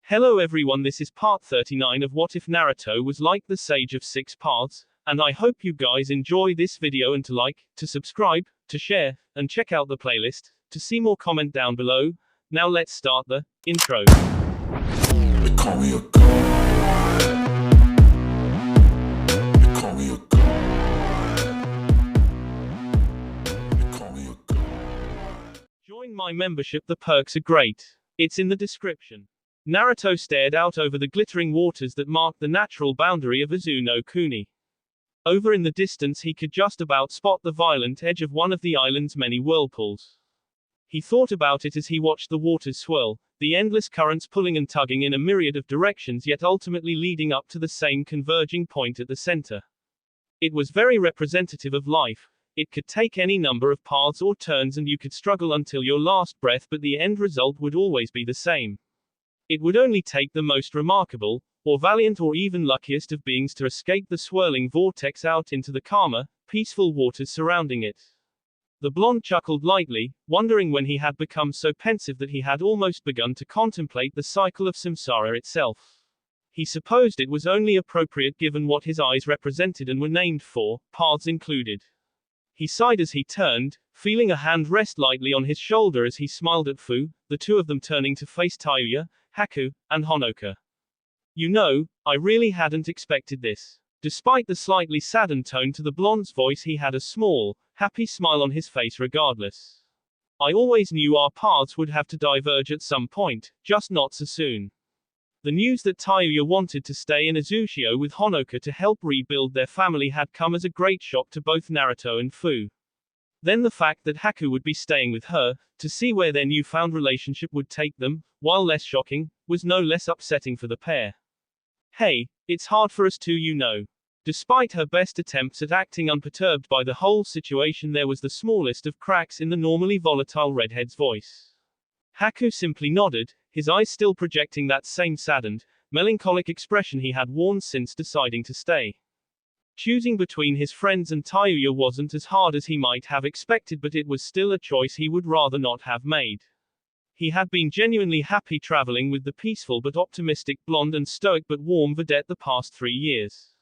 Hello everyone, this is part 39 of What If Naruto Was Like the Sage of Six Paths, and I hope you guys enjoy this video and to like, to subscribe, to share, and check out the playlist, to see more comment down below. Now let's start the intro. They call me a god. They call me a god. They call me a god. Join my membership, the perks are great. It's in the description. Naruto stared out over the glittering waters that marked the natural boundary of Izu no Kuni. Over in the distance he could just about spot the violent edge of one of the island's many whirlpools. He thought about it as he watched the waters swirl, the endless currents pulling and tugging in a myriad of directions yet ultimately leading up to the same converging point at the center. It was very representative of life. It could take any number of paths or turns and you could struggle until your last breath, but the end result would always be the same. It would only take the most remarkable, or valiant or even luckiest of beings to escape the swirling vortex out into the calmer, peaceful waters surrounding it. The blonde chuckled lightly, wondering when he had become so pensive that he had almost begun to contemplate the cycle of samsara itself. He supposed it was only appropriate given what his eyes represented and were named for, paths included. He sighed as he turned, feeling a hand rest lightly on his shoulder as he smiled at Fu, the two of them turning to face Tayuya, Haku, and Honoka. You know, I really hadn't expected this. Despite the slightly saddened tone to the blonde's voice, he had a small, happy smile on his face regardless. I always knew our paths would have to diverge at some point, just not so soon. The news that Tayuya wanted to stay in Azushio with Honoka to help rebuild their family had come as a great shock to both Naruto and Fu. Then the fact that Haku would be staying with her, to see where their newfound relationship would take them, while less shocking, was no less upsetting for the pair. Hey, it's hard for us too, you know. Despite her best attempts at acting unperturbed by the whole situation, there was the smallest of cracks in the normally volatile redhead's voice. Haku simply nodded, his eyes still projecting that same saddened, melancholic expression he had worn since deciding to stay. Choosing between his friends and Tayuya wasn't as hard as he might have expected, but it was still a choice he would rather not have made. He had been genuinely happy traveling with the peaceful but optimistic blonde and stoic but warm vedette the past 3 years.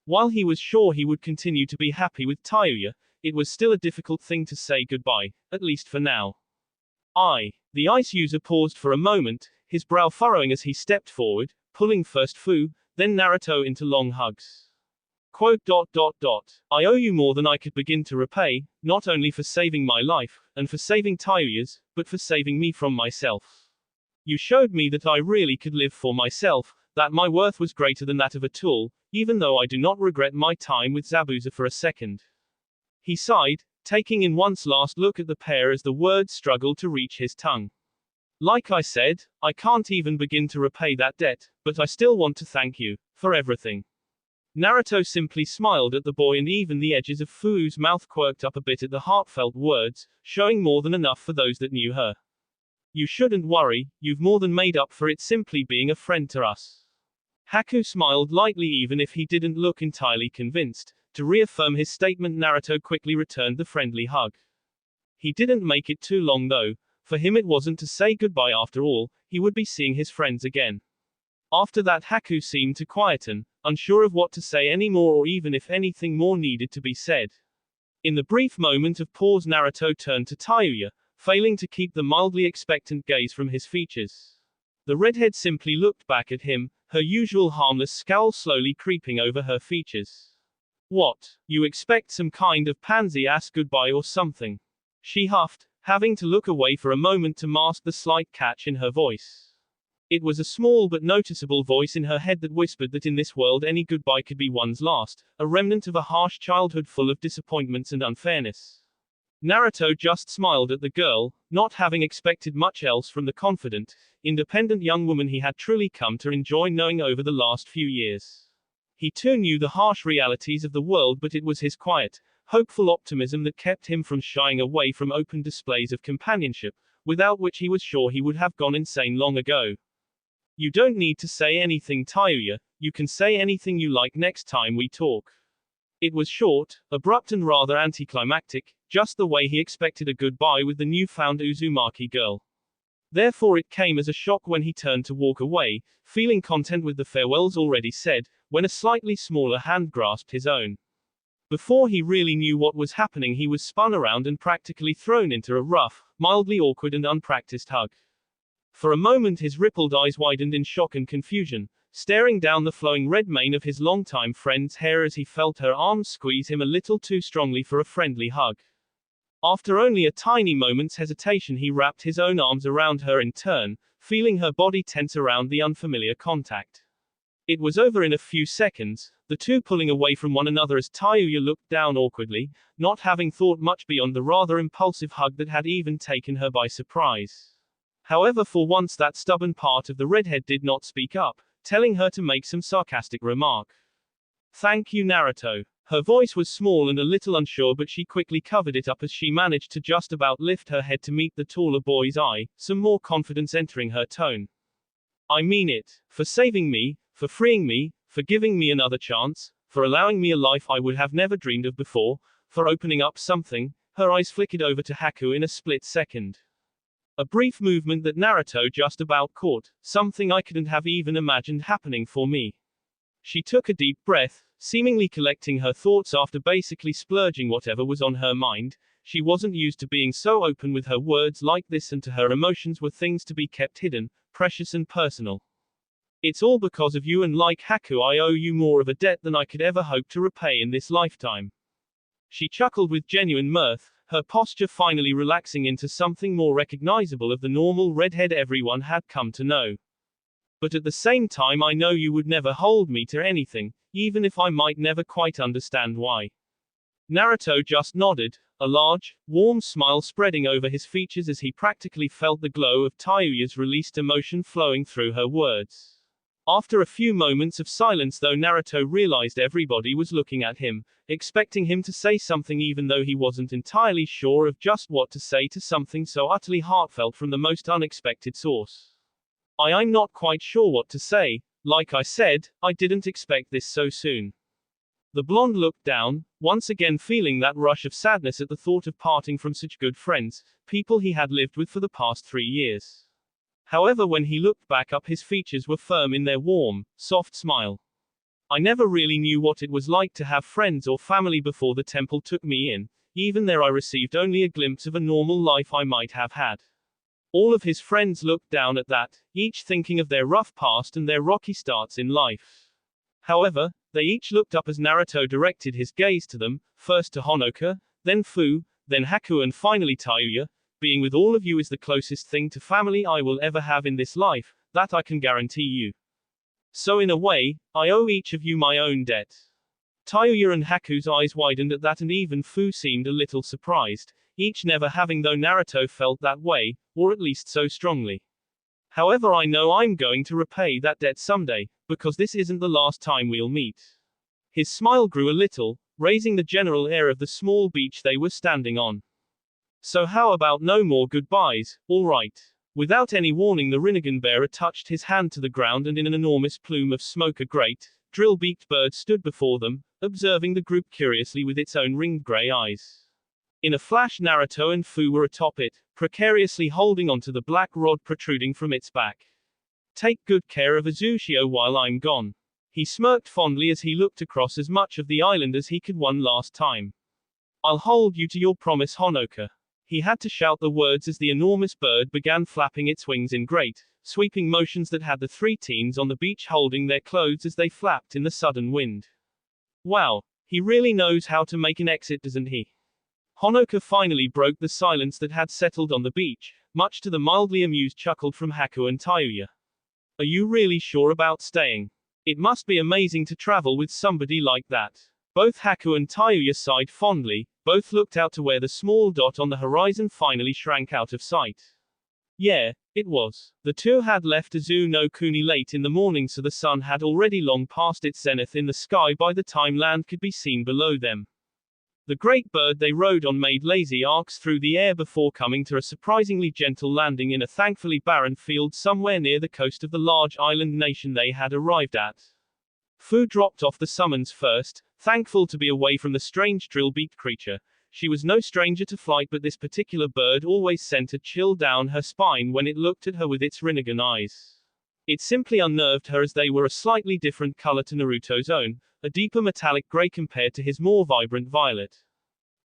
While he was sure he would continue to be happy with Tayuya, it was still a difficult thing to say goodbye, at least for now. The ice user paused for a moment, his brow furrowing as he stepped forward, pulling first Fu, then Naruto into long hugs. Quote, I owe you more than I could begin to repay, not only for saving my life, and for saving Tayuya's, but for saving me from myself. You showed me that I really could live for myself, that my worth was greater than that of a tool, even though I do not regret my time with Zabuza for a second. He sighed, taking in one last look at the pair as the words struggled to reach his tongue. Like I said, I can't even begin to repay that debt, but I still want to thank you, for everything. Naruto simply smiled at the boy, and even the edges of Fu's mouth quirked up a bit at the heartfelt words, showing more than enough for those that knew her. You shouldn't worry, you've more than made up for it simply being a friend to us. Haku smiled lightly even if he didn't look entirely convinced. To reaffirm his statement, Naruto quickly returned the friendly hug. He didn't make it too long though. For him it wasn't to say goodbye after all, he would be seeing his friends again. After that Haku seemed to quieten, unsure of what to say anymore or even if anything more needed to be said. In the brief moment of pause, Naruto turned to Tayuya, failing to keep the mildly expectant gaze from his features. The redhead simply looked back at him, her usual harmless scowl slowly creeping over her features. What, you expect some kind of pansy-ass goodbye or something? She huffed, having to look away for a moment to mask the slight catch in her voice. It was a small but noticeable voice in her head that whispered that in this world any goodbye could be one's last, a remnant of a harsh childhood full of disappointments and unfairness. Naruto just smiled at the girl, not having expected much else from the confident, independent young woman he had truly come to enjoy knowing over the last few years. He too knew the harsh realities of the world, but it was his quiet, hopeful optimism that kept him from shying away from open displays of companionship, without which he was sure he would have gone insane long ago. You don't need to say anything, Tayuya, you can say anything you like next time we talk. It was short, abrupt and rather anticlimactic, just the way he expected a goodbye with the newfound Uzumaki girl. Therefore it came as a shock when he turned to walk away, feeling content with the farewells already said, when a slightly smaller hand grasped his own. Before he really knew what was happening, he was spun around and practically thrown into a rough, mildly awkward and unpracticed hug. For a moment his rippled eyes widened in shock and confusion, staring down the flowing red mane of his longtime friend's hair as he felt her arms squeeze him a little too strongly for a friendly hug. After only a tiny moment's hesitation, he wrapped his own arms around her in turn, feeling her body tense around the unfamiliar contact. It was over in a few seconds, the two pulling away from one another as Tayuya looked down awkwardly, not having thought much beyond the rather impulsive hug that had even taken her by surprise. However, for once that stubborn part of the redhead did not speak up, telling her to make some sarcastic remark. "Thank you, Naruto." Her voice was small and a little unsure, but she quickly covered it up as she managed to just about lift her head to meet the taller boy's eye, some more confidence entering her tone. "I mean it. For saving me, for freeing me, for giving me another chance, for allowing me a life I would have never dreamed of before, for opening up something." Her eyes flickered over to Haku in a split second. A brief movement that Naruto just about caught, something I couldn't have even imagined happening for me. She took a deep breath, seemingly collecting her thoughts after basically splurging whatever was on her mind. She wasn't used to being so open with her words like this, and to her emotions were things to be kept hidden, precious and personal. "It's all because of you, and like Haku, I owe you more of a debt than I could ever hope to repay in this lifetime." She chuckled with genuine mirth, her posture finally relaxing into something more recognizable of the normal redhead everyone had come to know. "But at the same time, I know you would never hold me to anything, even if I might never quite understand why." Naruto just nodded, a large, warm smile spreading over his features as he practically felt the glow of Tayuya's released emotion flowing through her words. After a few moments of silence, though, Naruto realized everybody was looking at him, expecting him to say something, even though he wasn't entirely sure of just what to say to something so utterly heartfelt from the most unexpected source. I'm not quite sure what to say. Like I said, I didn't expect this so soon." The blonde looked down, once again feeling that rush of sadness at the thought of parting from such good friends, people he had lived with for the past 3 years. However, when he looked back up, his features were firm in their warm, soft smile. "I never really knew what it was like to have friends or family before the temple took me in. Even there I received only a glimpse of a normal life I might have had." All of his friends looked down at that, each thinking of their rough past and their rocky starts in life. However, they each looked up as Naruto directed his gaze to them, first to Honoka, then Fu, then Haku, and finally Tayuya. "Being with all of you is the closest thing to family I will ever have in this life, that I can guarantee you. So in a way, I owe each of you my own debt." Tayuya and Haku's eyes widened at that, and even Fu seemed a little surprised, each never having, though Naruto felt that way, or at least so strongly. "However, I know I'm going to repay that debt someday, because this isn't the last time we'll meet." His smile grew a little, raising the general air of the small beach they were standing on. "So how about no more goodbyes, all right?" Without any warning, the Rinnegan bearer touched his hand to the ground, and in an enormous plume of smoke a great, drill-beaked bird stood before them, observing the group curiously with its own ringed gray eyes. In a flash, Naruto and Fu were atop it, precariously holding onto the black rod protruding from its back. "Take good care of Azushio while I'm gone." He smirked fondly as he looked across as much of the island as he could one last time. "I'll hold you to your promise, Honoka." He had to shout the words as the enormous bird began flapping its wings in great, sweeping motions that had the 3 teens on the beach holding their clothes as they flapped in the sudden wind. "Wow, he really knows how to make an exit, doesn't he?" Honoka finally broke the silence that had settled on the beach, much to the mildly amused chuckle from Haku and Tayuya. "Are you really sure about staying? It must be amazing to travel with somebody like that." Both Haku and Tayuya sighed fondly, both looked out to where the small dot on the horizon finally shrank out of sight. Yeah, it was. The two had left Azu no Kuni late in the morning, so the sun had already long passed its zenith in the sky by the time land could be seen below them. The great bird they rode on made lazy arcs through the air before coming to a surprisingly gentle landing in a thankfully barren field somewhere near the coast of the large island nation they had arrived at. Fu dropped off the summons first, thankful to be away from the strange drill-beaked creature. She was no stranger to flight, but this particular bird always sent a chill down her spine when it looked at her with its Rinnegan eyes. It simply unnerved her, as they were a slightly different color to Naruto's own, a deeper metallic gray compared to his more vibrant violet.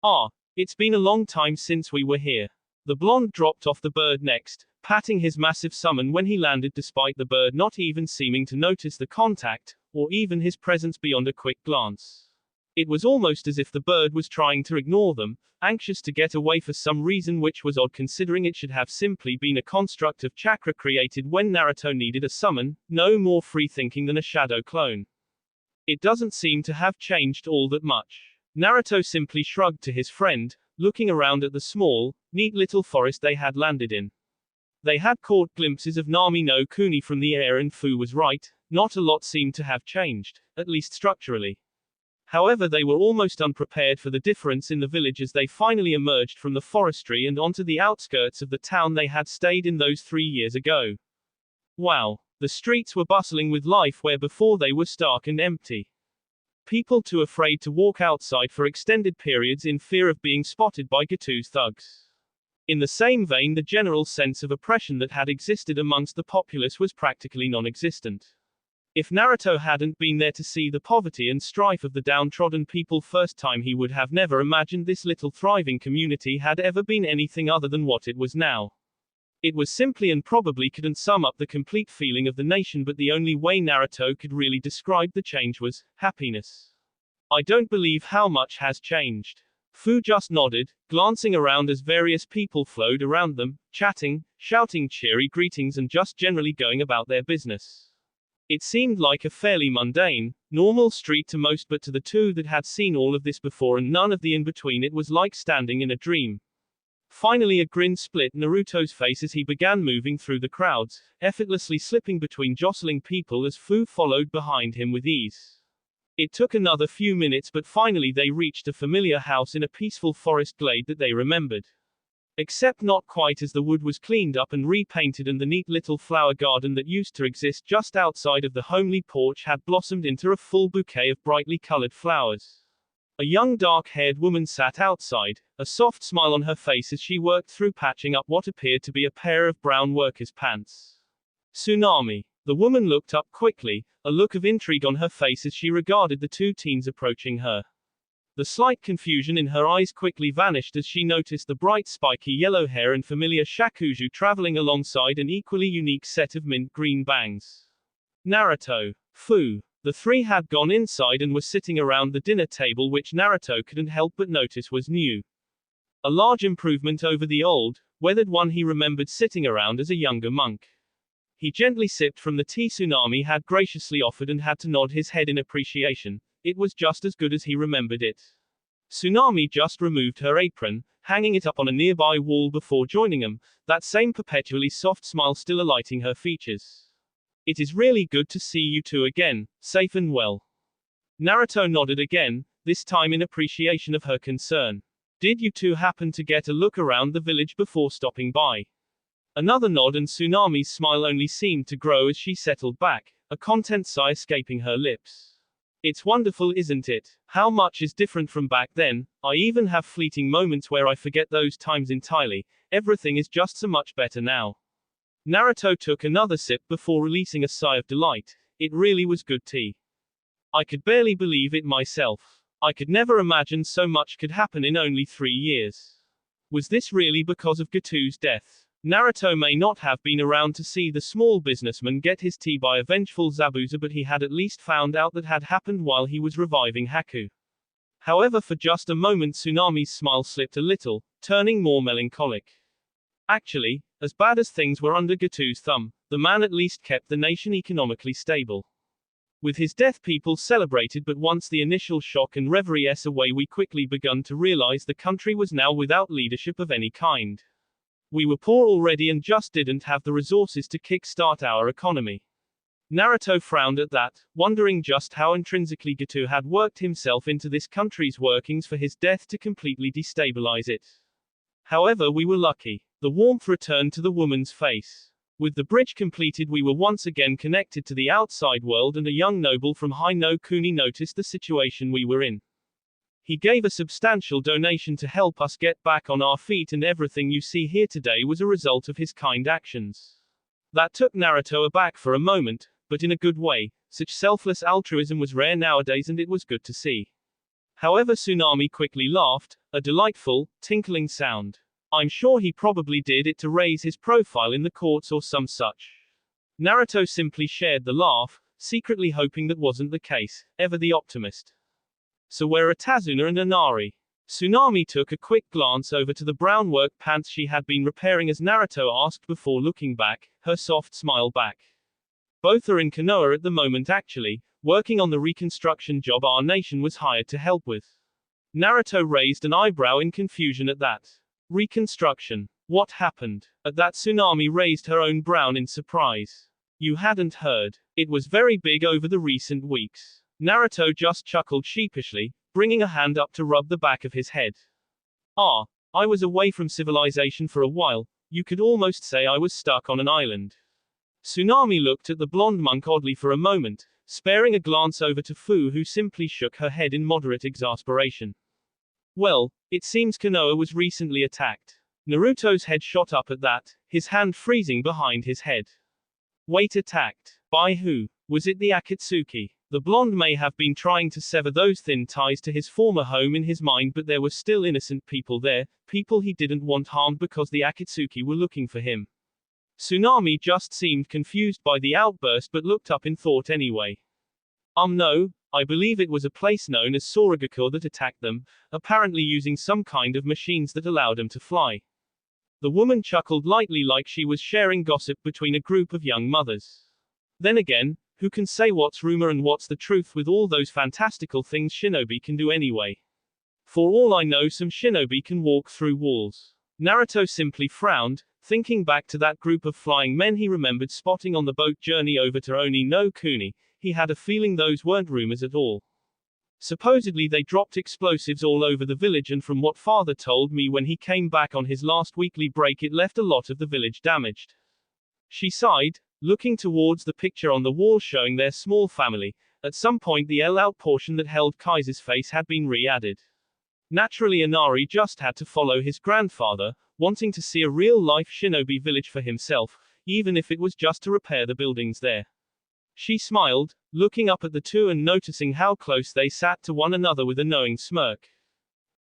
Ah, it's been a long time since we were here. The blonde dropped off the bird next, patting his massive summon when he landed, despite the bird not even seeming to notice the contact, or even his presence beyond a quick glance. It was almost as if the bird was trying to ignore them, anxious to get away for some reason, which was odd considering it should have simply been a construct of chakra created when Naruto needed a summon, no more free thinking than a shadow clone. It doesn't seem to have changed all that much. Naruto simply shrugged to his friend, looking around at the small, neat little forest they had landed in. They had caught glimpses of Nami no Kuni from the air, and Fu was right, not a lot seemed to have changed, at least structurally. However, they were almost unprepared for the difference in the village as they finally emerged from the forestry and onto the outskirts of the town they had stayed in those 3 years ago. Wow. The streets were bustling with life where before they were stark and empty. People too afraid to walk outside for extended periods in fear of being spotted by Gatu's thugs. In the same vein, the general sense of oppression that had existed amongst the populace was practically non-existent. If Naruto hadn't been there to see the poverty and strife of the downtrodden people first time, he would have never imagined this little thriving community had ever been anything other than what it was now. It was simply and probably couldn't sum up the complete feeling of the nation, but the only way Naruto could really describe the change was happiness. I don't believe how much has changed. Fu just nodded, glancing around as various people flowed around them, chatting, shouting cheery greetings, and just generally going about their business. It seemed like a fairly mundane, normal street to most, but to the two that had seen all of this before and none of the in-between, it was like standing in a dream. Finally, a grin split Naruto's face as he began moving through the crowds, effortlessly slipping between jostling people as Fu followed behind him with ease. It took another few minutes, but finally they reached a familiar house in a peaceful forest glade that they remembered. Except not quite, as the wood was cleaned up and repainted, and the neat little flower garden that used to exist just outside of the homely porch had blossomed into a full bouquet of brightly colored flowers. A young dark-haired woman sat outside, a soft smile on her face as she worked through patching up what appeared to be a pair of brown workers' pants. Tsunami. The woman looked up quickly, a look of intrigue on her face as she regarded the two teens approaching her. The slight confusion in her eyes quickly vanished as she noticed the bright spiky yellow hair and familiar shakuju traveling alongside an equally unique set of mint green bangs. Naruto. Fu. The three had gone inside and were sitting around the dinner table, which Naruto couldn't help but notice was new. A large improvement over the old, weathered one he remembered sitting around as a younger monk. He gently sipped from the tea Tsunami had graciously offered and had to nod his head in appreciation. It was just as good as he remembered it. Tsunami just removed her apron, hanging it up on a nearby wall before joining him, that same perpetually soft smile still alighting her features. It is really good to see you two again, safe and well. Naruto nodded again, this time in appreciation of her concern. Did you two happen to get a look around the village before stopping by? Another nod, and Tsunami's smile only seemed to grow as she settled back, a content sigh escaping her lips. It's wonderful, isn't it? How much is different from back then. I even have fleeting moments where I forget those times entirely. Everything is just so much better now. Naruto took another sip before releasing a sigh of delight. It really was good tea. I could barely believe it myself. I could never imagine so much could happen in only 3 years. Was this really because of Gatu's death? Naruto may not have been around to see the small businessman get his tea by a vengeful Zabuza, but he had at least found out that had happened while he was reviving Haku. However, for just a moment Tsunami's smile slipped a little, turning more melancholic. Actually, as bad as things were under Gatu's thumb, the man at least kept the nation economically stable. With his death people celebrated, but once the initial shock and reverie s away, we quickly begun to realize the country was now without leadership of any kind. We were poor already and just didn't have the resources to kickstart our economy. Naruto frowned at that, wondering just how intrinsically Gatu had worked himself into this country's workings for his death to completely destabilize it. However, we were lucky. The warmth returned to the woman's face. With the bridge completed, we were once again connected to the outside world, and a young noble from High no Kuni noticed the situation we were in. He gave a substantial donation to help us get back on our feet, and everything you see here today was a result of his kind actions. That took Naruto aback for a moment, but in a good way. Such selfless altruism was rare nowadays, and it was good to see. However, Tsunami quickly laughed, a delightful, tinkling sound. I'm sure he probably did it to raise his profile in the courts or some such. Naruto simply shared the laugh, secretly hoping that wasn't the case, ever the optimist. So where are Tazuna and Inari? Tsunami took a quick glance over to the brown work pants she had been repairing as Naruto asked before looking back, her soft smile back. Both are in Konoha at the moment actually, working on the reconstruction job our nation was hired to help with. Naruto raised an eyebrow in confusion at that. Reconstruction. What happened? At that, Tsunami raised her own brow in surprise. You hadn't heard. It was very big over the recent weeks. Naruto just chuckled sheepishly, bringing a hand up to rub the back of his head. Ah, I was away from civilization for a while, you could almost say I was stuck on an island. Tsunami looked at the blonde monk oddly for a moment, sparing a glance over to Fu, who simply shook her head in moderate exasperation. Well, it seems Konoha was recently attacked. Naruto's head shot up at that, his hand freezing behind his head. Wait, attacked? By who? Was it the Akatsuki? The blonde may have been trying to sever those thin ties to his former home in his mind, but there were still innocent people there, people he didn't want harmed because the Akatsuki were looking for him. Tsunami just seemed confused by the outburst but looked up in thought anyway. No, I believe it was a place known as Soragaku that attacked them, apparently using some kind of machines that allowed them to fly. The woman chuckled lightly like she was sharing gossip between a group of young mothers. Then again, who can say what's rumor and what's the truth with all those fantastical things shinobi can do anyway? For all I know, some shinobi can walk through walls. Naruto simply frowned, thinking back to that group of flying men he remembered spotting on the boat journey over to Oni no Kuni. He had a feeling those weren't rumors at all. Supposedly they dropped explosives all over the village, and from what father told me when he came back on his last weekly break, it left a lot of the village damaged. She sighed, looking towards the picture on the wall showing their small family. At some point the L-out portion that held Kaiser's face had been re-added. Naturally Inari just had to follow his grandfather, wanting to see a real-life shinobi village for himself, even if it was just to repair the buildings there. She smiled, looking up at the two and noticing how close they sat to one another with a knowing smirk.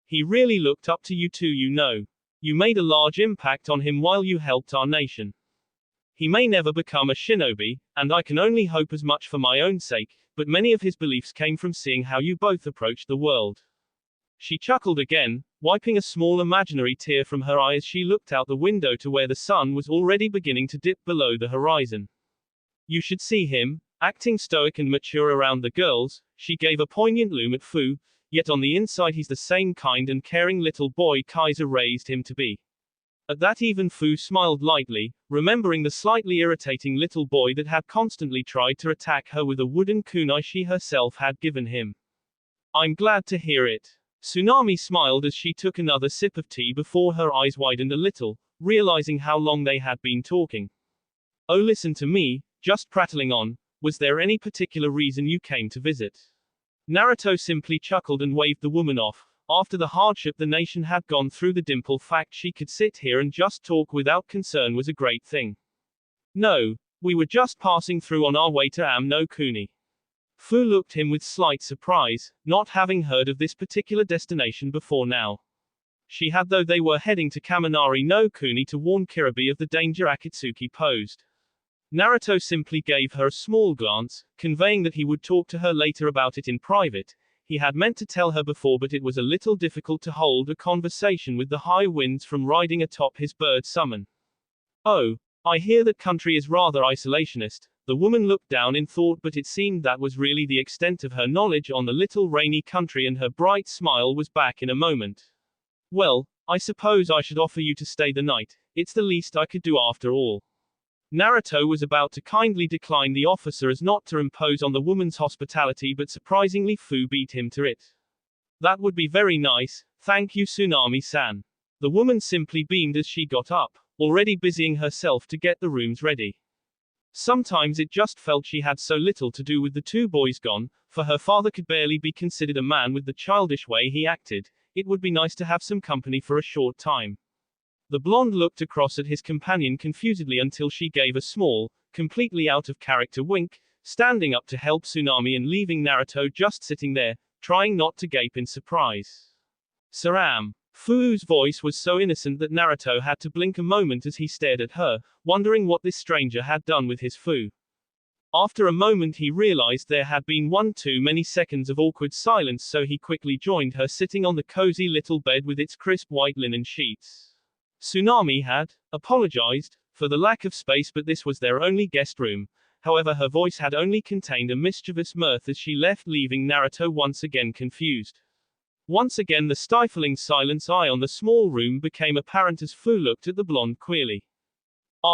He really looked up to you two, you know. You made a large impact on him while you helped our nation. He may never become a shinobi, and I can only hope as much for my own sake, but many of his beliefs came from seeing how you both approached the world. She chuckled again, wiping a small imaginary tear from her eye as she looked out the window to where the sun was already beginning to dip below the horizon. You should see him, acting stoic and mature around the girls. She gave a poignant loom at Fu, yet on the inside he's the same kind and caring little boy Kaiser raised him to be. At that even Fu smiled lightly, remembering the slightly irritating little boy that had constantly tried to attack her with a wooden kunai she herself had given him. I'm glad to hear it. Tsunami smiled as she took another sip of tea before her eyes widened a little, realizing how long they had been talking. Oh, listen to me, just prattling on. Was there any particular reason you came to visit? Naruto simply chuckled and waved the woman off. After the hardship the nation had gone through, the dimple fact she could sit here and just talk without concern was a great thing. No, we were just passing through on our way to Am no Kuni. Fu looked him with slight surprise, not having heard of this particular destination before now. She had, though. They were heading to Kaminari no Kuni to warn Kiribi of the danger Akatsuki posed. Naruto simply gave her a small glance, conveying that he would talk to her later about it in private. He had meant to tell her before, but it was a little difficult to hold a conversation with the high winds from riding atop his bird summon. Oh, I hear that country is rather isolationist. The woman looked down in thought, but it seemed that was really the extent of her knowledge on the little rainy country, and her bright smile was back in a moment. Well, I suppose I should offer you to stay the night. It's the least I could do after all. Naruto was about to kindly decline the offer so as not to impose on the woman's hospitality, but surprisingly Fu beat him to it. That would be very nice, thank you Tsunami-san. The woman simply beamed as she got up, already busying herself to get the rooms ready. Sometimes it just felt she had so little to do with the two boys gone, for her father could barely be considered a man with the childish way he acted. It would be nice to have some company for a short time. The blonde looked across at his companion confusedly until she gave a small, completely out of character wink, standing up to help Tsunami and leaving Naruto just sitting there, trying not to gape in surprise. Saram. Fuu's voice was so innocent that Naruto had to blink a moment as he stared at her, wondering what this stranger had done with his Fu. After a moment he realized there had been one too many seconds of awkward silence, so he quickly joined her sitting on the cozy little bed with its crisp white linen sheets. Tsunami had apologized for the lack of space, but this was their only guest room. However, her voice had only contained a mischievous mirth as she left, leaving Naruto once again confused. Once again the stifling silence on the small room became apparent as Fu looked at the blonde queerly.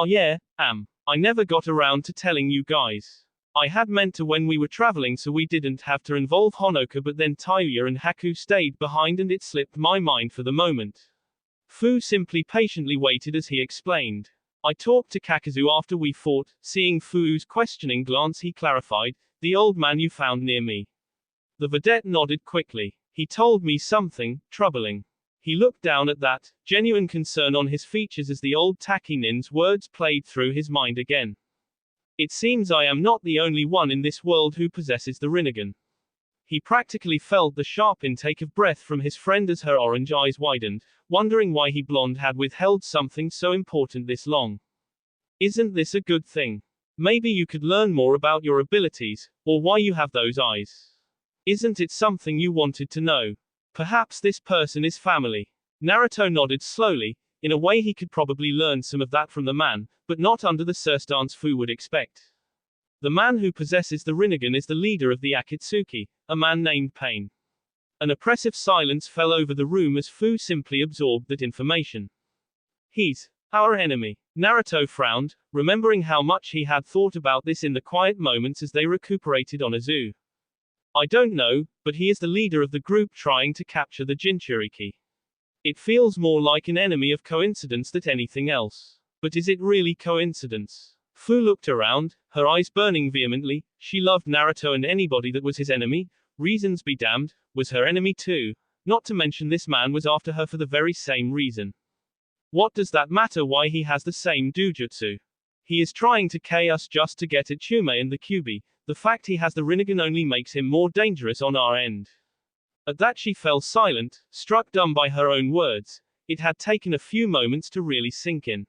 Yeah, I never got around to telling you guys. I had meant to when we were traveling so we didn't have to involve Honoka, but then Taiuya and Haku stayed behind and it slipped my mind for the moment. Fu simply patiently waited as he explained. I talked to Kakazu after we fought. Seeing Fu's questioning glance he clarified, the old man you found near me. The vedette nodded quickly. He told me something troubling. He looked down at that, genuine concern on his features as the old Takinin's words played through his mind again. It seems I am not the only one in this world who possesses the Rinnegan. He practically felt the sharp intake of breath from his friend as her orange eyes widened, wondering why he blonde had withheld something so important this long. Isn't this a good thing? Maybe you could learn more about your abilities, or why you have those eyes. Isn't it something you wanted to know? Perhaps this person is family. Naruto nodded slowly. In a way he could probably learn some of that from the man, but not under the circumstance Fu would expect. The man who possesses the Rinnegan is the leader of the Akatsuki, a man named Pain. An oppressive silence fell over the room as Fu simply absorbed that information. He's our enemy. Naruto frowned, remembering how much he had thought about this in the quiet moments as they recuperated on a zoo. I don't know, but he is the leader of the group trying to capture the Jinchuriki. It feels more like an enemy of coincidence than anything else. But is it really coincidence? Fu looked around, her eyes burning vehemently. She loved Naruto, and anybody that was his enemy, reasons be damned, was her enemy too. Not to mention this man was after her for the very same reason. What does that matter why he has the same dojutsu? He is trying to kill us just to get at Chume and the Kyuubi. The fact he has the Rinnegan only makes him more dangerous on our end. At that she fell silent, struck dumb by her own words. It had taken a few moments to really sink in.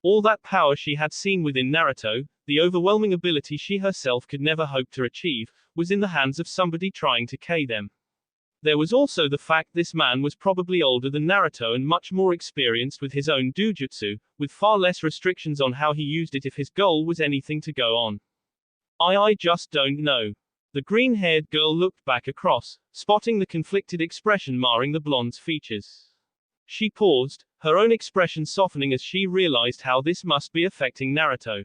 All that power she had seen within Naruto, the overwhelming ability she herself could never hope to achieve, was in the hands of somebody trying to kill them. There was also the fact this man was probably older than Naruto and much more experienced with his own dojutsu, with far less restrictions on how he used it if his goal was anything to go on. I just don't know. The green-haired girl looked back across, spotting the conflicted expression marring the blonde's features. She paused, her own expression softening as she realized how this must be affecting Naruto.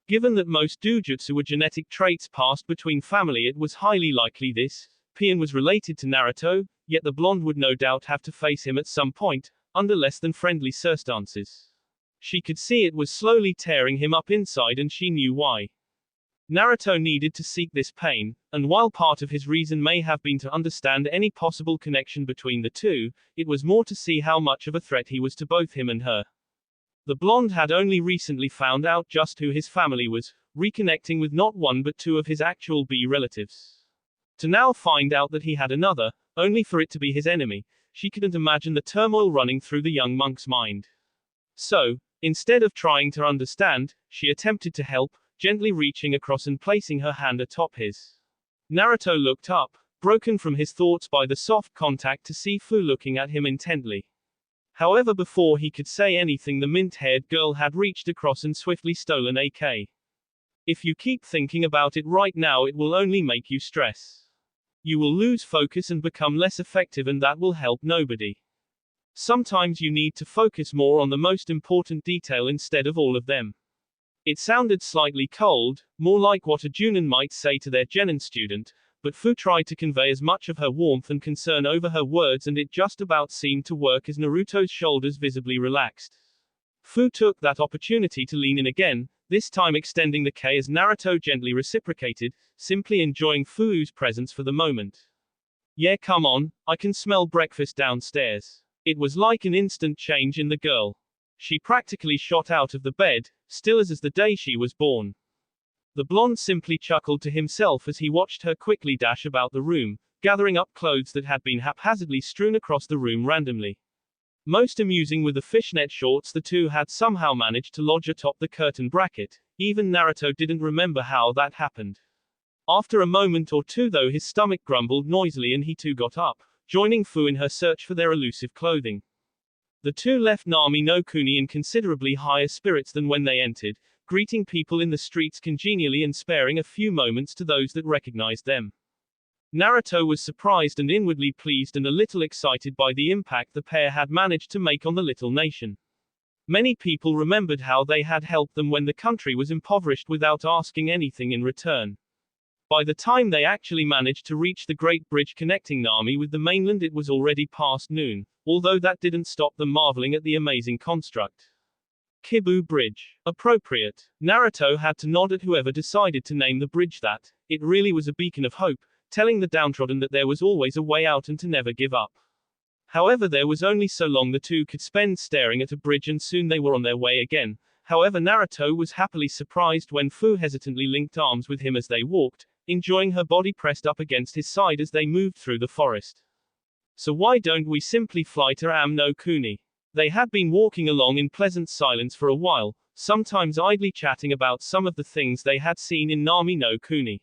Given that most dojutsu were genetic traits passed between family, it was highly likely this Pain was related to Naruto, yet the blonde would no doubt have to face him at some point, under less than friendly circumstances. She could see it was slowly tearing him up inside, and she knew why. Naruto needed to seek this pain, and while part of his reason may have been to understand any possible connection between the two, it was more to see how much of a threat he was to both him and her. The blonde had only recently found out just who his family was, reconnecting with not one but two of his actual B relatives. To now find out that he had another, only for it to be his enemy, she couldn't imagine the turmoil running through the young monk's mind. So, instead of trying to understand, she attempted to help, gently reaching across and placing her hand atop his. Naruto looked up, broken from his thoughts by the soft contact, to see Fu looking at him intently. However, before he could say anything, the mint-haired girl had reached across and swiftly stolen AK. If you keep thinking about it right now, it will only make you stress. You will lose focus and become less effective, and that will help nobody. Sometimes you need to focus more on the most important detail instead of all of them. It sounded slightly cold, more like what a Junin might say to their genin student, but Fu tried to convey as much of her warmth and concern over her words, and it just about seemed to work as Naruto's shoulders visibly relaxed. Fu took that opportunity to lean in again, this time extending the K as Naruto gently reciprocated, simply enjoying Fuu's presence for the moment. Yeah, come on, I can smell breakfast downstairs. It was like an instant change in the girl. She practically shot out of the bed, still as the day she was born. The blonde simply chuckled to himself as he watched her quickly dash about the room, gathering up clothes that had been haphazardly strewn across the room randomly. Most amusing were the fishnet shorts the two had somehow managed to lodge atop the curtain bracket. Even Naruto didn't remember how that happened. After a moment or two though, his stomach grumbled noisily and he too got up, joining Fu in her search for their elusive clothing. The two left Nami no Kuni in considerably higher spirits than when they entered, greeting people in the streets congenially and sparing a few moments to those that recognized them. Naruto was surprised and inwardly pleased and a little excited by the impact the pair had managed to make on the little nation. Many people remembered how they had helped them when the country was impoverished without asking anything in return. By the time they actually managed to reach the great bridge connecting Nami with the mainland, it was already past noon, although that didn't stop them marveling at the amazing construct. Kibu Bridge. Appropriate. Naruto had to nod at whoever decided to name the bridge that. It really was a beacon of hope, telling the downtrodden that there was always a way out and to never give up. However, there was only so long the two could spend staring at a bridge and soon they were on their way again. However, Naruto was happily surprised when Fu hesitantly linked arms with him as they walked, enjoying her body pressed up against his side as they moved through the forest. So why don't we simply fly to Am no Kuni? They had been walking along in pleasant silence for a while, sometimes idly chatting about some of the things they had seen in Nami no Kuni.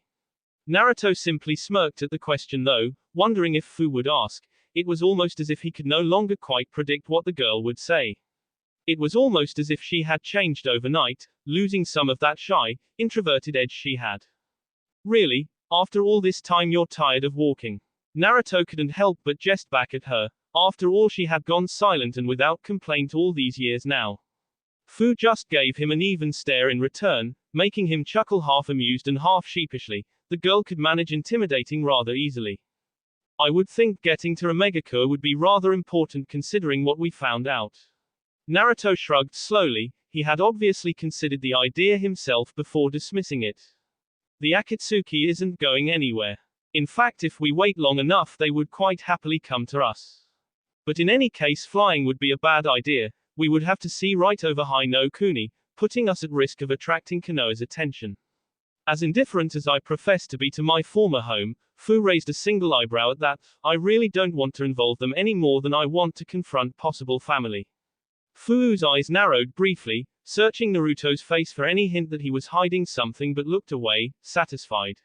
Naruto simply smirked at the question though, wondering if Fu would ask. It was almost as if he could no longer quite predict what the girl would say. It was almost as if she had changed overnight, losing some of that shy, introverted edge she had. Really? After all this time you're tired of walking? Naruto couldn't help but jest back at her. After all, she had gone silent and without complaint all these years now. Fu just gave him an even stare in return, making him chuckle half amused and half sheepishly. The girl could manage intimidating rather easily. I would think getting to Omegakure would be rather important considering what we found out. Naruto shrugged slowly. He had obviously considered the idea himself before dismissing it. The Akatsuki isn't going anywhere. In fact, if we wait long enough they would quite happily come to us. But in any case flying would be a bad idea. We would have to see right over High no Kuni, putting us at risk of attracting Konoha's attention. As indifferent as I profess to be to my former home, Fu raised a single eyebrow at that. I really don't want to involve them any more than I want to confront possible family. Fu's eyes narrowed briefly, searching Naruto's face for any hint that he was hiding something, but looked away, satisfied.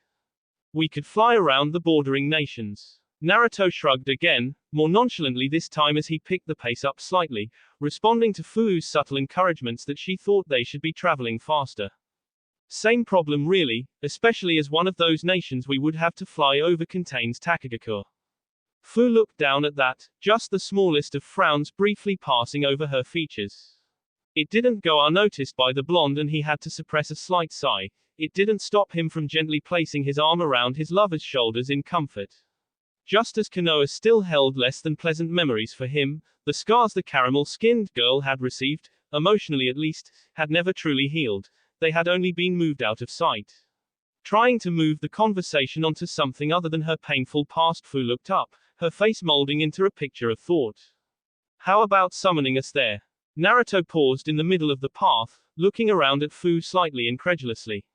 We could fly around the bordering nations. Naruto shrugged again, more nonchalantly this time as he picked the pace up slightly, responding to Fu's subtle encouragements that she thought they should be traveling faster. Same problem really, especially as one of those nations we would have to fly over contains Takagakure. Fu looked down at that, just the smallest of frowns briefly passing over her features. It didn't go unnoticed by the blonde and he had to suppress a slight sigh. It didn't stop him from gently placing his arm around his lover's shoulders in comfort. Just as Konoha still held less than pleasant memories for him, the scars the caramel-skinned girl had received, emotionally at least, had never truly healed. They had only been moved out of sight. Trying to move the conversation onto something other than her painful past, Fu looked up, her face molding into a picture of thought. How about summoning us there? Naruto paused in the middle of the path, looking around at Fu slightly incredulously.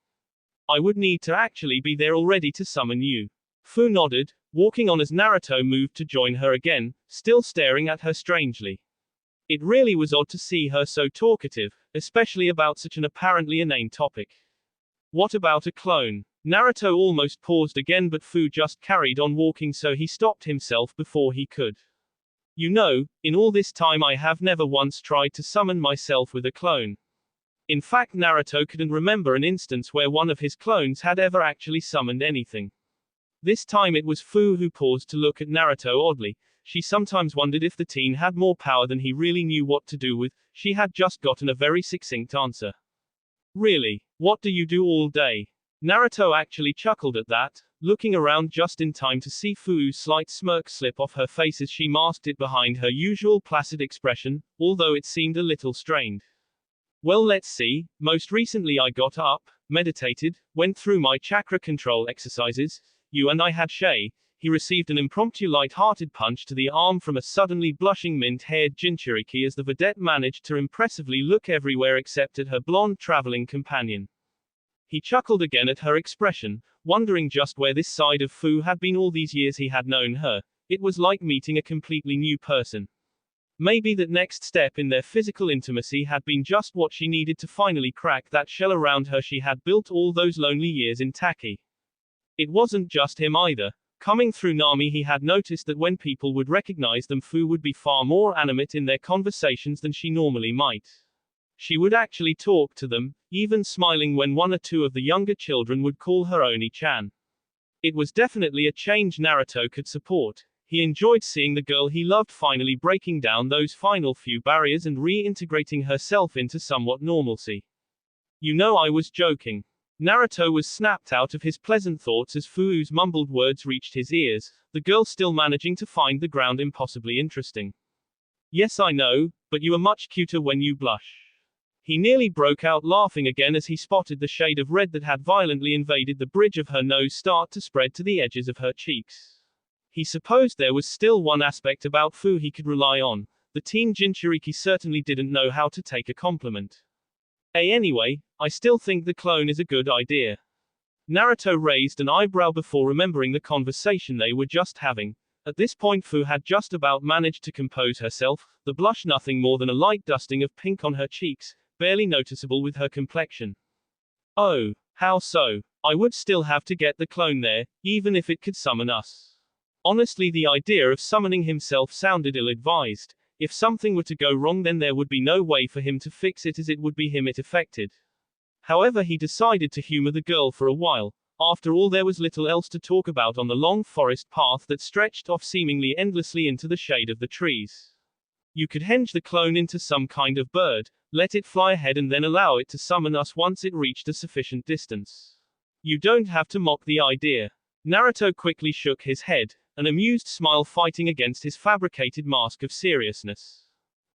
I would need to actually be there already to summon you. Fu nodded, walking on as Naruto moved to join her again, still staring at her strangely. It really was odd to see her so talkative, especially about such an apparently inane topic. What about a clone? Naruto almost paused again, but Fu just carried on walking, so he stopped himself before he could. You know, in all this time I have never once tried to summon myself with a clone. In fact, Naruto couldn't remember an instance where one of his clones had ever actually summoned anything. This time it was Fu who paused to look at Naruto oddly. She sometimes wondered if the teen had more power than he really knew what to do with. She had just gotten a very succinct answer. Really? What do you do all day? Naruto actually chuckled at that, looking around just in time to see Fu's slight smirk slip off her face as she masked it behind her usual placid expression, although it seemed a little strained. Well, let's see. Most recently I got up, meditated, went through my chakra control exercises. You and I had Shay. He received an impromptu light-hearted punch to the arm from a suddenly blushing mint-haired Jinchuriki as the vedette managed to impressively look everywhere except at her blonde traveling companion. He chuckled again at her expression, wondering just where this side of Fu had been all these years he had known her. It was like meeting a completely new person. Maybe that next step in their physical intimacy had been just what she needed to finally crack that shell around her she had built all those lonely years in Taki. It wasn't just him either. Coming through Nami, he had noticed that when people would recognize them, Fu would be far more animate in their conversations than she normally might. She would actually talk to them, even smiling when one or two of the younger children would call her Oni-chan. It was definitely a change Naruto could support. He enjoyed seeing the girl he loved finally breaking down those final few barriers and reintegrating herself into somewhat normalcy. You know, I was joking. Naruto was snapped out of his pleasant thoughts as Fuu's mumbled words reached his ears, the girl still managing to find the ground impossibly interesting. Yes, I know, but you are much cuter when you blush. He nearly broke out laughing again as he spotted the shade of red that had violently invaded the bridge of her nose start to spread to the edges of her cheeks. He supposed there was still one aspect about Fu he could rely on. The teen Jinchuriki certainly didn't know how to take a compliment. Anyway, I still think the clone is a good idea. Naruto raised an eyebrow before remembering the conversation they were just having. At this point Fu had just about managed to compose herself, the blush nothing more than a light dusting of pink on her cheeks, barely noticeable with her complexion. Oh, how so? I would still have to get the clone there, even if it could summon us. Honestly, the idea of summoning himself sounded ill-advised. If something were to go wrong, then there would be no way for him to fix it, as it would be him it affected. However, he decided to humor the girl for a while. After all, there was little else to talk about on the long forest path that stretched off seemingly endlessly into the shade of the trees. You could henge the clone into some kind of bird, let it fly ahead and then allow it to summon us once it reached a sufficient distance. You don't have to mock the idea. Naruto quickly shook his head, an amused smile fighting against his fabricated mask of seriousness.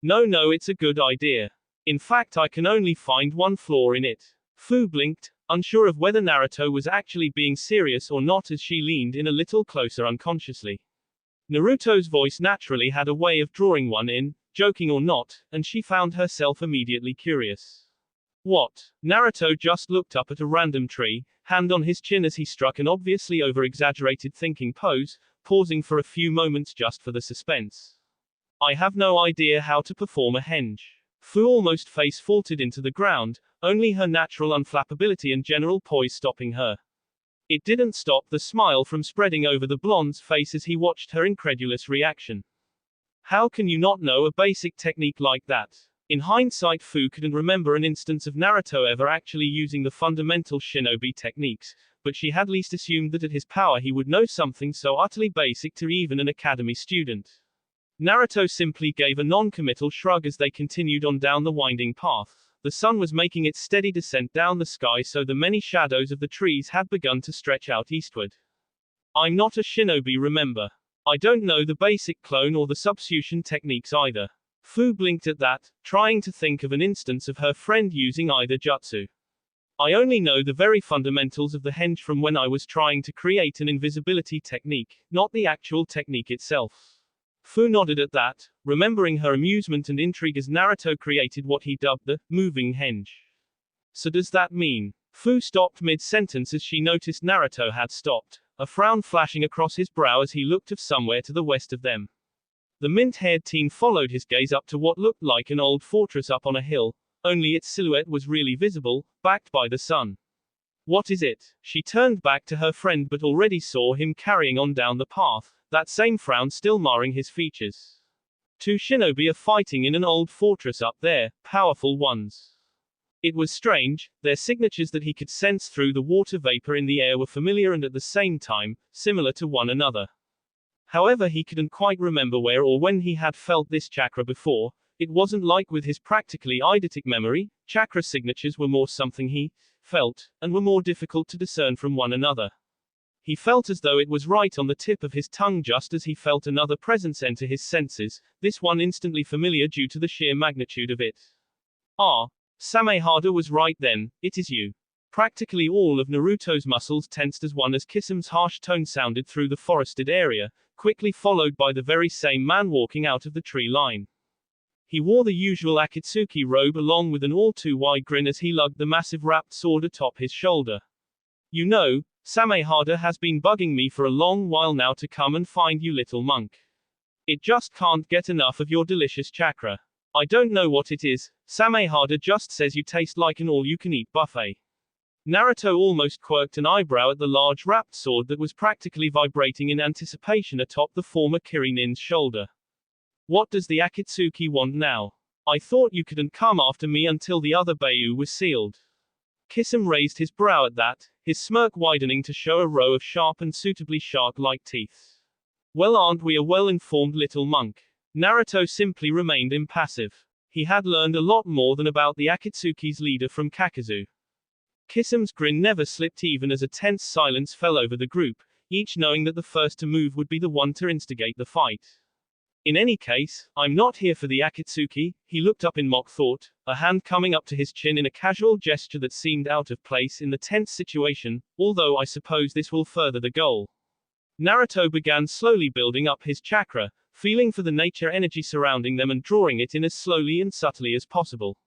No, it's a good idea. In fact, I can only find one flaw in it. Fu blinked, unsure of whether Naruto was actually being serious or not as she leaned in a little closer unconsciously. Naruto's voice naturally had a way of drawing one in, joking or not, and she found herself immediately curious. What? Naruto just looked up at a random tree, hand on his chin as he struck an obviously over-exaggerated thinking pose, pausing for a few moments just for the suspense. I have no idea how to perform a henge. Fu almost face-faulted into the ground, only her natural unflappability and general poise stopping her. It didn't stop the smile from spreading over the blonde's face as he watched her incredulous reaction. How can you not know a basic technique like that? In hindsight, Fu couldn't remember an instance of Naruto ever actually using the fundamental shinobi techniques, but she had at least assumed that at his power he would know something so utterly basic to even an academy student. Naruto simply gave a non-committal shrug as they continued on down the winding path. The sun was making its steady descent down the sky, so the many shadows of the trees had begun to stretch out eastward. I'm not a shinobi, remember. I don't know the basic clone or the substitution techniques either. Fu blinked at that, trying to think of an instance of her friend using either jutsu. I only know the very fundamentals of the henge from when I was trying to create an invisibility technique, not the actual technique itself. Fu nodded at that, remembering her amusement and intrigue as Naruto created what he dubbed the moving henge. So does that mean? Fu stopped mid-sentence as she noticed Naruto had stopped, a frown flashing across his brow as he looked off somewhere to the west of them. The mint-haired teen followed his gaze up to what looked like an old fortress up on a hill, only its silhouette was really visible, backed by the sun. What is it? She turned back to her friend but already saw him carrying on down the path, that same frown still marring his features. Two shinobi are fighting in an old fortress up there, powerful ones. It was strange, their signatures that he could sense through the water vapor in the air were familiar and at the same time, similar to one another. However, he couldn't quite remember where or when he had felt this chakra before. It wasn't like with his practically eidetic memory, chakra signatures were more something he felt, and were more difficult to discern from one another. He felt as though it was right on the tip of his tongue just as he felt another presence enter his senses, this one instantly familiar due to the sheer magnitude of it. Ah, Samehada was right then, it is you. Practically all of Naruto's muscles tensed as one as Kisam's harsh tone sounded through the forested area, quickly followed by the very same man walking out of the tree line. He wore the usual Akatsuki robe along with an all-too-wide grin as he lugged the massive wrapped sword atop his shoulder. You know, Samehada has been bugging me for a long while now to come and find you, little monk. It just can't get enough of your delicious chakra. I don't know what it is, Samehada just says you taste like an all-you-can-eat buffet. Naruto almost quirked an eyebrow at the large wrapped sword that was practically vibrating in anticipation atop the former Kirinin's shoulder. What does the Akatsuki want now? I thought you couldn't come after me until the other Bayou was sealed. Kisame raised his brow at that, his smirk widening to show a row of sharp and suitably shark-like teeth. Well, aren't we a well-informed little monk? Naruto simply remained impassive. He had learned a lot more than about the Akatsuki's leader from Kakazu. Kisame's grin never slipped even as a tense silence fell over the group, each knowing that the first to move would be the one to instigate the fight. In any case, I'm not here for the Akatsuki, he looked up in mock thought, a hand coming up to his chin in a casual gesture that seemed out of place in the tense situation, although I suppose this will further the goal. Naruto began slowly building up his chakra, feeling for the nature energy surrounding them and drawing it in as slowly and subtly as possible.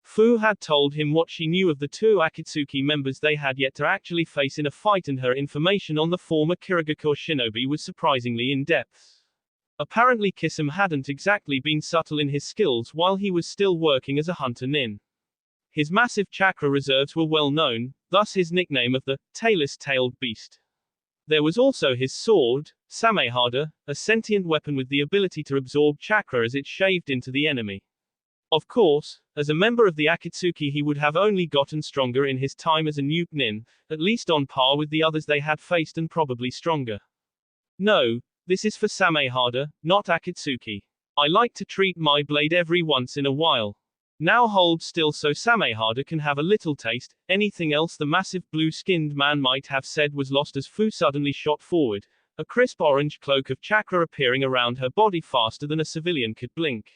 Fu had told him what she knew of the two Akatsuki members they had yet to actually face in a fight, and her information on the former Kirigakure shinobi was surprisingly in-depth. Apparently Kisame hadn't exactly been subtle in his skills while he was still working as a hunter nin. His massive chakra reserves were well known, thus his nickname of the tailless-tailed beast. There was also his sword, Samehada, a sentient weapon with the ability to absorb chakra as it shaved into the enemy. Of course, as a member of the Akatsuki he would have only gotten stronger in his time as a nuke nin, at least on par with the others they had faced and probably stronger. No, this is for Samehada, not Akatsuki. I like to treat my blade every once in a while. Now hold still so Samehada can have a little taste. Anything else the massive blue-skinned man might have said was lost as Fu suddenly shot forward, a crisp orange cloak of chakra appearing around her body faster than a civilian could blink.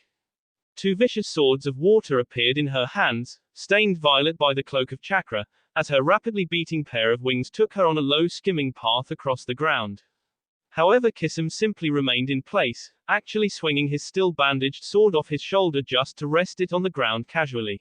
Two vicious swords of water appeared in her hands, stained violet by the cloak of chakra, as her rapidly beating pair of wings took her on a low skimming path across the ground. However, Kisame simply remained in place, actually swinging his still bandaged sword off his shoulder just to rest it on the ground casually.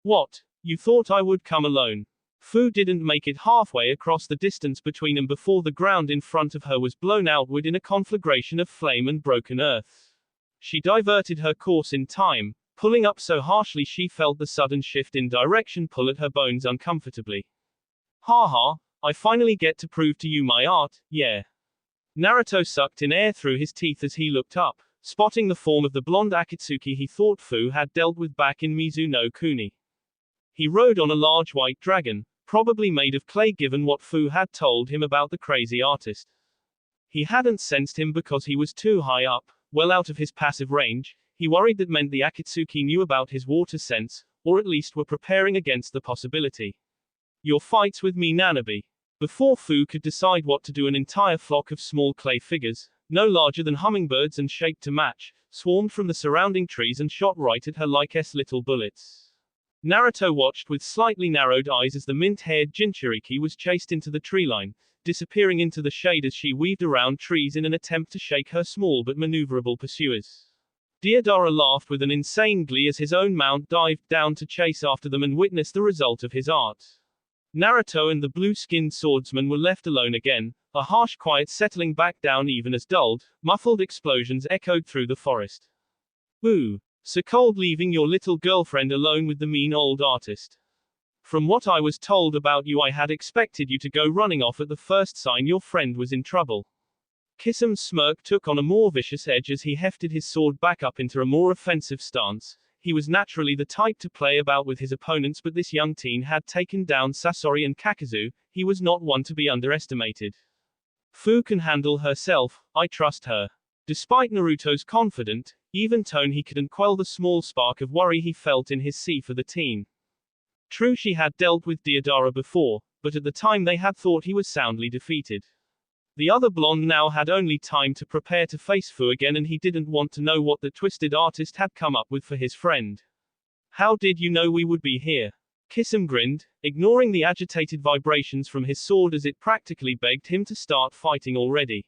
What? You thought I would come alone? Fu didn't make it halfway across the distance between them before the ground in front of her was blown outward in a conflagration of flame and broken earth. She diverted her course in time, pulling up so harshly she felt the sudden shift in direction pull at her bones uncomfortably. Ha, I finally get to prove to you my art, yeah. Naruto sucked in air through his teeth as he looked up, spotting the form of the blonde Akatsuki he thought Fu had dealt with back in Mizuno Kuni. He rode on a large white dragon, probably made of clay given what Fu had told him about the crazy artist. He hadn't sensed him because he was too high up, well out of his passive range. He worried that meant the Akatsuki knew about his water sense, or at least were preparing against the possibility. Your fights with me, Nanabe. Before Fu could decide what to do, an entire flock of small clay figures, no larger than hummingbirds and shaped to match, swarmed from the surrounding trees and shot right at her like little bullets. Naruto watched with slightly narrowed eyes as the mint-haired Jinchuriki was chased into the tree line, disappearing into the shade as she weaved around trees in an attempt to shake her small but maneuverable pursuers. Deodara laughed with an insane glee as his own mount dived down to chase after them and witness the result of his art. Naruto and the blue-skinned swordsman were left alone again, a harsh quiet settling back down even as dulled, muffled explosions echoed through the forest. Ooh, so cold leaving your little girlfriend alone with the mean old artist. From what I was told about you, I had expected you to go running off at the first sign your friend was in trouble. Kisame's smirk took on a more vicious edge as he hefted his sword back up into a more offensive stance. He was naturally the type to play about with his opponents, but this young teen had taken down Sasori and Kakazu. He was not one to be underestimated. Fu can handle herself, I trust her. Despite Naruto's confident, even tone, he couldn't quell the small spark of worry he felt in his see for the teen. True, she had dealt with Deodara before, but at the time they had thought he was soundly defeated. The other blonde now had only time to prepare to face Fu again, and he didn't want to know what the twisted artist had come up with for his friend. How did you know we would be here? Kisum grinned, ignoring the agitated vibrations from his sword as it practically begged him to start fighting already.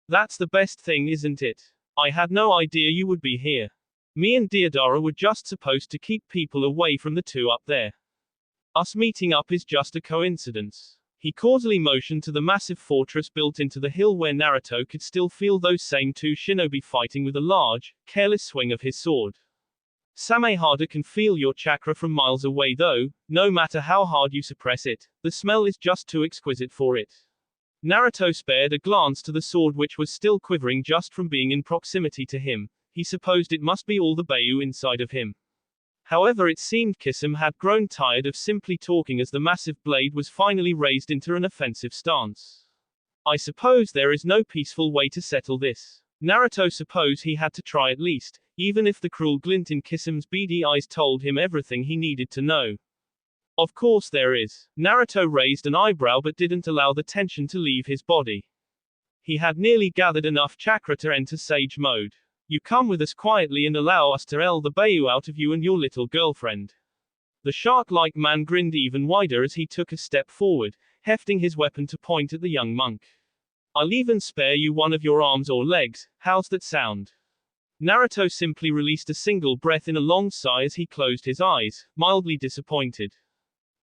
That's the best thing, isn't it? I had no idea you would be here. Me and Deodara were just supposed to keep people away from the two up there. Us meeting up is just a coincidence. He causally motioned to the massive fortress built into the hill where Naruto could still feel those same two shinobi fighting with a large, careless swing of his sword. Samehada can feel your chakra from miles away though, no matter how hard you suppress it, the smell is just too exquisite for it. Naruto spared a glance to the sword which was still quivering just from being in proximity to him. He supposed it must be all the Bayu inside of him. However, it seemed Kisum had grown tired of simply talking as the massive blade was finally raised into an offensive stance. I suppose there is no peaceful way to settle this. Naruto supposed he had to try at least, even if the cruel glint in Kisum's beady eyes told him everything he needed to know. Of course there is. Naruto raised an eyebrow but didn't allow the tension to leave his body. He had nearly gathered enough chakra to enter sage mode. You come with us quietly and allow us to el the Bayu out of you and your little girlfriend. The shark-like man grinned even wider as he took a step forward, hefting his weapon to point at the young monk. I'll even spare you one of your arms or legs, how's that sound? Naruto simply released a single breath in a long sigh as he closed his eyes, mildly disappointed.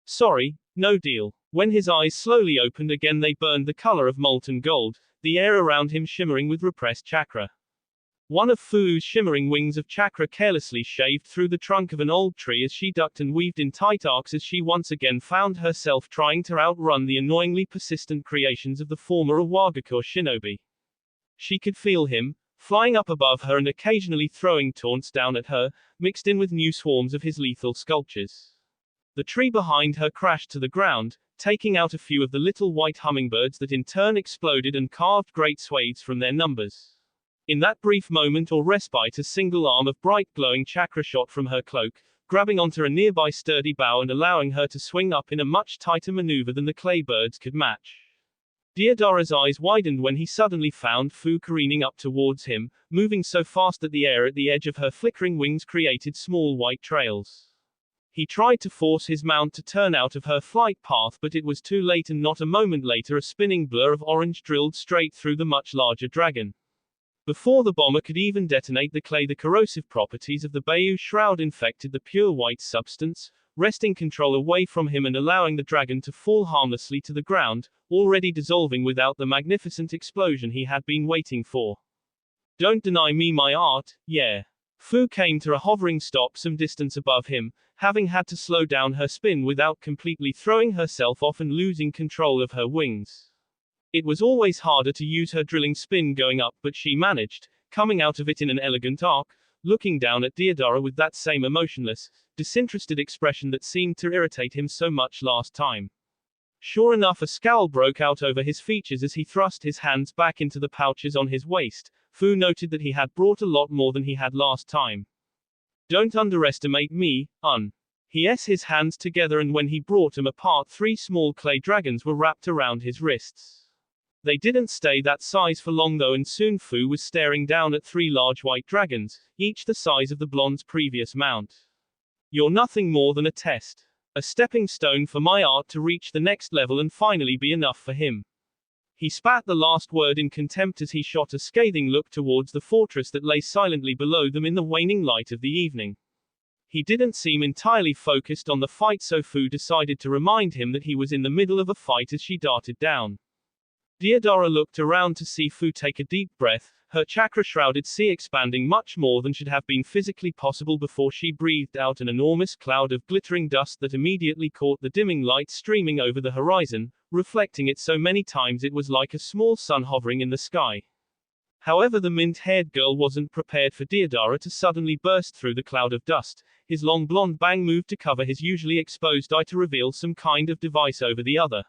Sorry, no deal. When his eyes slowly opened again they burned the color of molten gold, the air around him shimmering with repressed chakra. One of Fu's shimmering wings of chakra carelessly shaved through the trunk of an old tree as she ducked and weaved in tight arcs as she once again found herself trying to outrun the annoyingly persistent creations of the former Awagakure shinobi. She could feel him, flying up above her and occasionally throwing taunts down at her, mixed in with new swarms of his lethal sculptures. The tree behind her crashed to the ground, taking out a few of the little white hummingbirds that in turn exploded and carved great swathes from their numbers. In that brief moment or respite a single arm of bright glowing chakra shot from her cloak, grabbing onto a nearby sturdy bough and allowing her to swing up in a much tighter maneuver than the clay birds could match. Deodara's eyes widened when he suddenly found Fu careening up towards him, moving so fast that the air at the edge of her flickering wings created small white trails. He tried to force his mount to turn out of her flight path but it was too late and not a moment later a spinning blur of orange drilled straight through the much larger dragon. Before the bomber could even detonate the clay, the corrosive properties of the Bayu shroud infected the pure white substance, wresting control away from him and allowing the dragon to fall harmlessly to the ground, already dissolving without the magnificent explosion he had been waiting for. Don't deny me my art, yeah. Fu came to a hovering stop some distance above him, having had to slow down her spin without completely throwing herself off and losing control of her wings. It was always harder to use her drilling spin going up, but she managed, coming out of it in an elegant arc, looking down at Deodara with that same emotionless, disinterested expression that seemed to irritate him so much last time. Sure enough, a scowl broke out over his features as he thrust his hands back into the pouches on his waist. Fu noted that he had brought a lot more than he had last time. Don't underestimate me, He his hands together and when he brought them apart 3 small clay dragons were wrapped around his wrists. They didn't stay that size for long though and soon Fu was staring down at 3 large white dragons, each the size of the blonde's previous mount. You're nothing more than a test. A stepping stone for my art to reach the next level and finally be enough for him. He spat the last word in contempt as he shot a scathing look towards the fortress that lay silently below them in the waning light of the evening. He didn't seem entirely focused on the fight so Fu decided to remind him that he was in the middle of a fight as she darted down. Deodara looked around to see Fu take a deep breath, her chakra-shrouded sea expanding much more than should have been physically possible before she breathed out an enormous cloud of glittering dust that immediately caught the dimming light streaming over the horizon, reflecting it so many times it was like a small sun hovering in the sky. However, the mint-haired girl wasn't prepared for Deodara to suddenly burst through the cloud of dust. His long blonde bang moved to cover his usually exposed eye to reveal some kind of device over the other.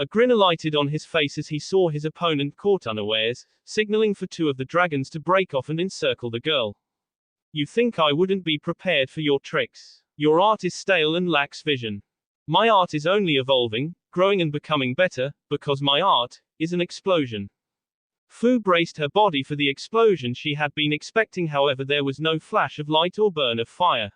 A grin alighted on his face as he saw his opponent caught unawares, signaling for 2 of the dragons to break off and encircle the girl. You think I wouldn't be prepared for your tricks? Your art is stale and lacks vision. My art is only evolving, growing and becoming better, because my art is an explosion. Fu braced her body for the explosion she had been expecting, however there was no flash of light or burn of fire.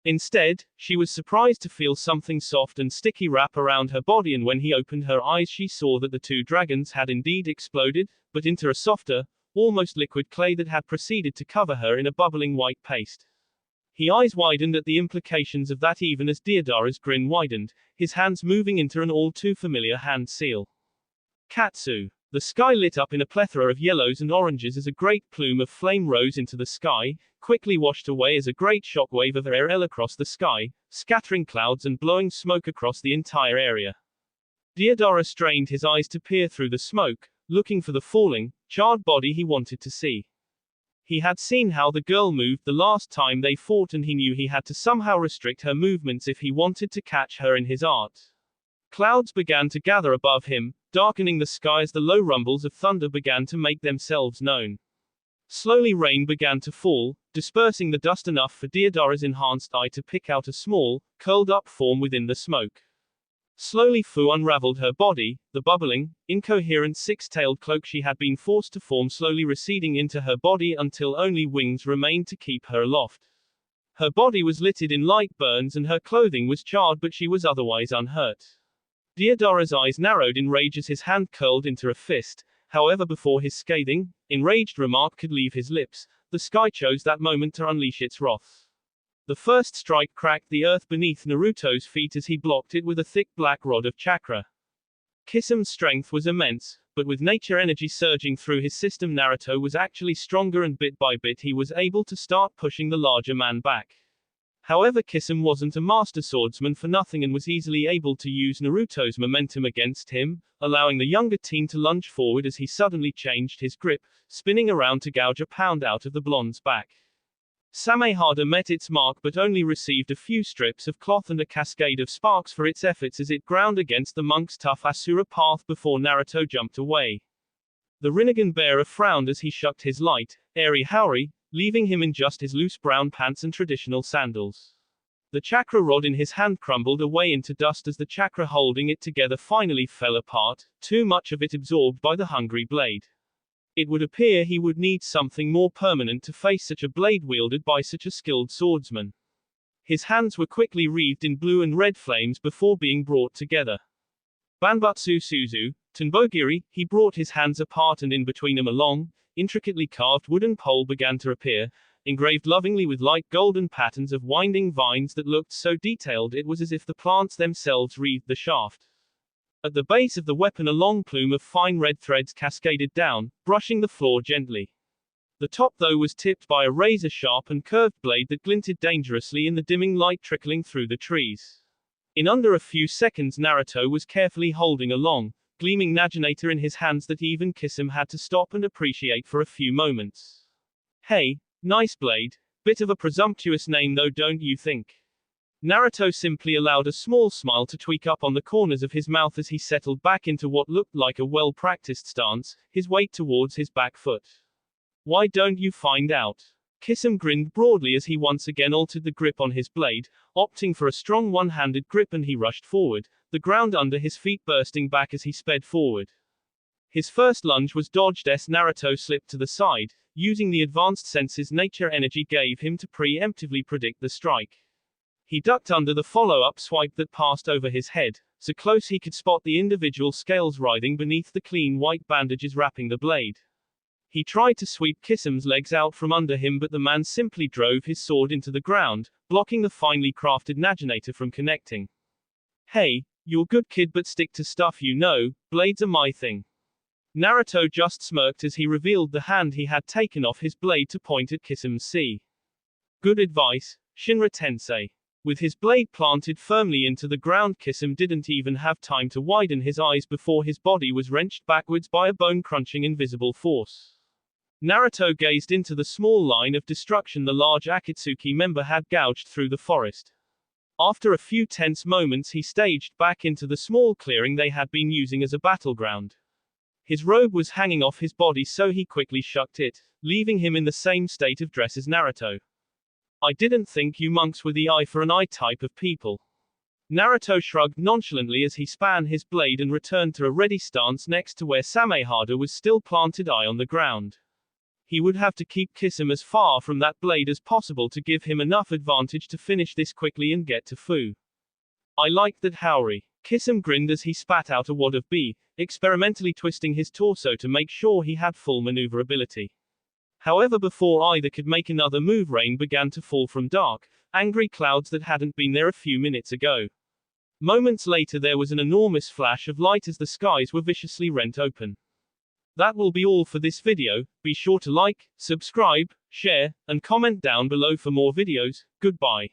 Instead, she was surprised to feel something soft and sticky wrap around her body, and when he opened her eyes she saw that the two dragons had indeed exploded, but into a softer, almost liquid clay that had proceeded to cover her in a bubbling white paste. His eyes widened at the implications of that even as Deodara's grin widened, his hands moving into an all too familiar hand seal. Katsu. The sky lit up in a plethora of yellows and oranges as a great plume of flame rose into the sky, quickly washed away as a great shockwave of air across the sky, scattering clouds and blowing smoke across the entire area. Deodara strained his eyes to peer through the smoke, looking for the falling, charred body he wanted to see. He had seen how the girl moved the last time they fought, and he knew he had to somehow restrict her movements if he wanted to catch her in his art. Clouds began to gather above him, darkening the sky as the low rumbles of thunder began to make themselves known. Slowly rain began to fall, dispersing the dust enough for Deodara's enhanced eye to pick out a small, curled-up form within the smoke. Slowly Fu unraveled her body, the bubbling, incoherent six-tailed cloak she had been forced to form slowly receding into her body until only wings remained to keep her aloft. Her body was littered in light burns and her clothing was charred, but she was otherwise unhurt. Deodara's eyes narrowed in rage as his hand curled into a fist. However, before his scathing, enraged remark could leave his lips, the sky chose that moment to unleash its wrath. The first strike cracked the earth beneath Naruto's feet as he blocked it with a thick black rod of chakra. Kisam's strength was immense, but with nature energy surging through his system, Naruto was actually stronger, and bit by bit he was able to start pushing the larger man back. However, Kisame wasn't a master swordsman for nothing and was easily able to use Naruto's momentum against him, allowing the younger teen to lunge forward as he suddenly changed his grip, spinning around to gouge a pound out of the blonde's back. Samehada met its mark but only received a few strips of cloth and a cascade of sparks for its efforts as it ground against the monk's tough Asura path before Naruto jumped away. The Rinnegan bearer frowned as he shucked his light, airy haori, leaving him in just his loose brown pants and traditional sandals. The chakra rod in his hand crumbled away into dust as the chakra holding it together finally fell apart, too much of it absorbed by the hungry blade. It would appear he would need something more permanent to face such a blade wielded by such a skilled swordsman. His hands were quickly wreathed in blue and red flames before being brought together. Banbutsu Suzu, Tenbogiri, he brought his hands apart and in between them a long, intricately carved wooden pole began to appear, engraved lovingly with light golden patterns of winding vines that looked so detailed it was as if the plants themselves wreathed the shaft. At the base of the weapon a long plume of fine red threads cascaded down, brushing the floor gently. The top though was tipped by a razor-sharp and curved blade that glinted dangerously in the dimming light trickling through the trees. In under a few seconds Naruto was carefully holding a long, gleaming Naginata in his hands that even Kisame had to stop and appreciate for a few moments. Hey, nice blade. Bit of a presumptuous name though, don't you think? Naruto simply allowed a small smile to tweak up on the corners of his mouth as he settled back into what looked like a well-practiced stance, his weight towards his back foot. Why don't you find out? Kisame grinned broadly as he once again altered the grip on his blade, opting for a strong one-handed grip, and he rushed forward, the ground under his feet bursting back as he sped forward. His first lunge was dodged as Naruto slipped to the side, using the advanced senses nature energy gave him to preemptively predict the strike. He ducked under the follow-up swipe that passed over his head, so close he could spot the individual scales writhing beneath the clean white bandages wrapping the blade. He tried to sweep Kisame's legs out from under him, but the man simply drove his sword into the ground, blocking the finely crafted Naginata from connecting. Hey, you're good kid, but stick to stuff you know, blades are my thing. Naruto just smirked as he revealed the hand he had taken off his blade to point at Kisame's sea. Good advice, Shinra Tensei. With his blade planted firmly into the ground, Kisame didn't even have time to widen his eyes before his body was wrenched backwards by a bone-crunching invisible force. Naruto gazed into the small line of destruction the large Akatsuki member had gouged through the forest. After a few tense moments he staged back into the small clearing they had been using as a battleground. His robe was hanging off his body, so he quickly shucked it, leaving him in the same state of dress as Naruto. I didn't think you monks were the eye for an eye type of people. Naruto shrugged nonchalantly as he span his blade and returned to a ready stance next to where Samehada was still planted eye on the ground. He would have to keep Kisame as far from that blade as possible to give him enough advantage to finish this quickly and get to Fu. I liked that Haori. Kisame grinned as he spat out a wad of bee, experimentally twisting his torso to make sure he had full maneuverability. However, before either could make another move, rain began to fall from dark, angry clouds that hadn't been there a few minutes ago. Moments later there was an enormous flash of light as the skies were viciously rent open. That will be all for this video. Be sure to like, subscribe, share, and comment down below for more videos. Goodbye.